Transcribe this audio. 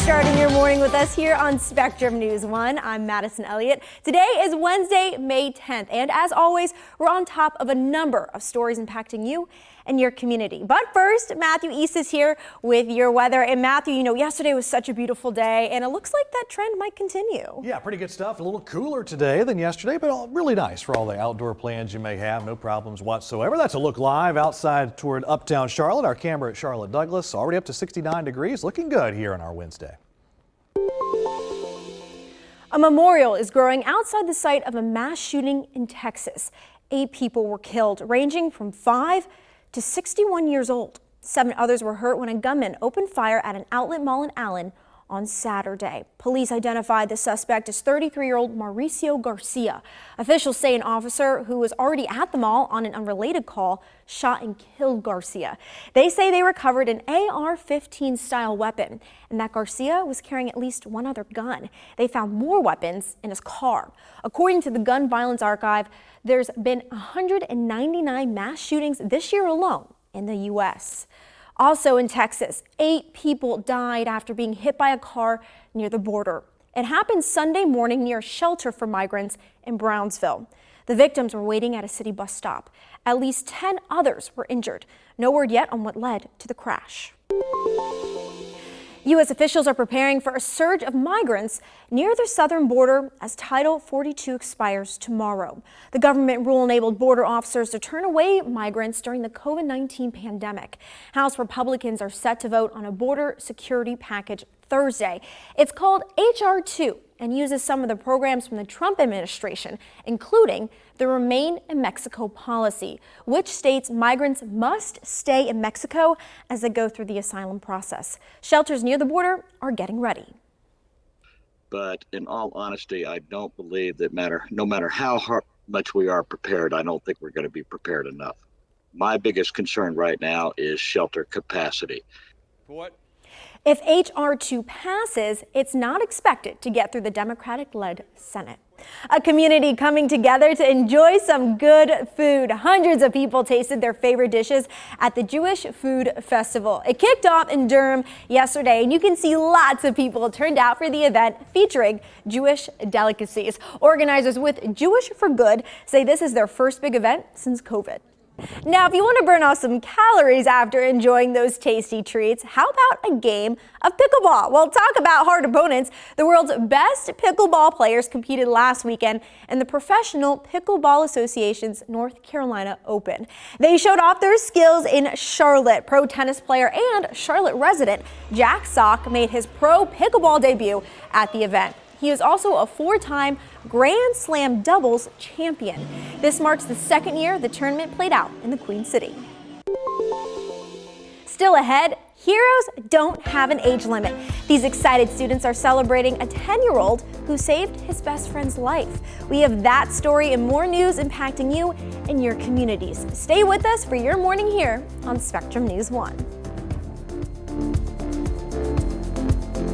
Starting your morning with us here on Spectrum News 1. I'm Madison Elliott. Today is Wednesday, May 10th, and as always, we're on top of a number of stories impacting you and your community. But first, Matthew East is here with your weather. And Matthew, yesterday was such a beautiful day, and it looks like that trend might continue. Yeah, pretty good stuff. A little cooler today than yesterday, but really nice for all the outdoor plans you may have. No problems whatsoever. That's a look live outside toward uptown Charlotte. Our camera at Charlotte Douglas, already up to 69 degrees. Looking good here on our Wednesday. A memorial is growing outside the site of a mass shooting in Texas. 8 people were killed, ranging from 5 to 61 years old. 7 others were hurt when a gunman opened fire at an outlet mall in Allen on Saturday. Police identified the suspect as 33-year-old Mauricio Garcia. Officials say an officer who was already at the mall on an unrelated call shot and killed Garcia. They say they recovered an AR-15 style weapon and that Garcia was carrying at least one other gun. They found more weapons in his car. According to the Gun Violence Archive, there's been 199 mass shootings this year alone in the U.S. Also in Texas, 8 people died after being hit by a car near the border. It happened Sunday morning near a shelter for migrants in Brownsville. The victims were waiting at a city bus stop. At least 10 others were injured. No word yet on what led to the crash. U.S. officials are preparing for a surge of migrants near the southern border as Title 42 expires tomorrow. The government rule enabled border officers to turn away migrants during the COVID-19 pandemic. House Republicans are set to vote on a border security package Thursday. It's called H.R. 2 and uses some of the programs from the Trump administration, including the Remain in Mexico policy, which states migrants must stay in Mexico as they go through the asylum process. Shelters near the border are getting ready. But in all honesty, I don't believe that no matter how much we are prepared, I don't think we're going to be prepared enough. My biggest concern right now is shelter capacity. What? If H.R. 2 passes, it's not expected to get through the Democratic-led Senate. A community coming together to enjoy some good food. Hundreds of people tasted their favorite dishes at the Jewish Food Festival. It kicked off in Durham yesterday, and you can see lots of people turned out for the event featuring Jewish delicacies. Organizers with Jewish for Good say this is their first big event since COVID. Now, if you want to burn off some calories after enjoying those tasty treats, how about a game of pickleball? Well, talk about hard opponents. The world's best pickleball players competed last weekend in the Professional Pickleball Association's North Carolina Open. They showed off their skills in Charlotte. Pro tennis player and Charlotte resident Jack Sock made his pro pickleball debut at the event. He is also a 4-time Grand Slam doubles champion. This marks the second year the tournament played out in the Queen City. Still ahead, heroes don't have an age limit. These excited students are celebrating a 10-year-old who saved his best friend's life. We have that story and more news impacting you and your communities. Stay with us for your morning here on Spectrum News 1.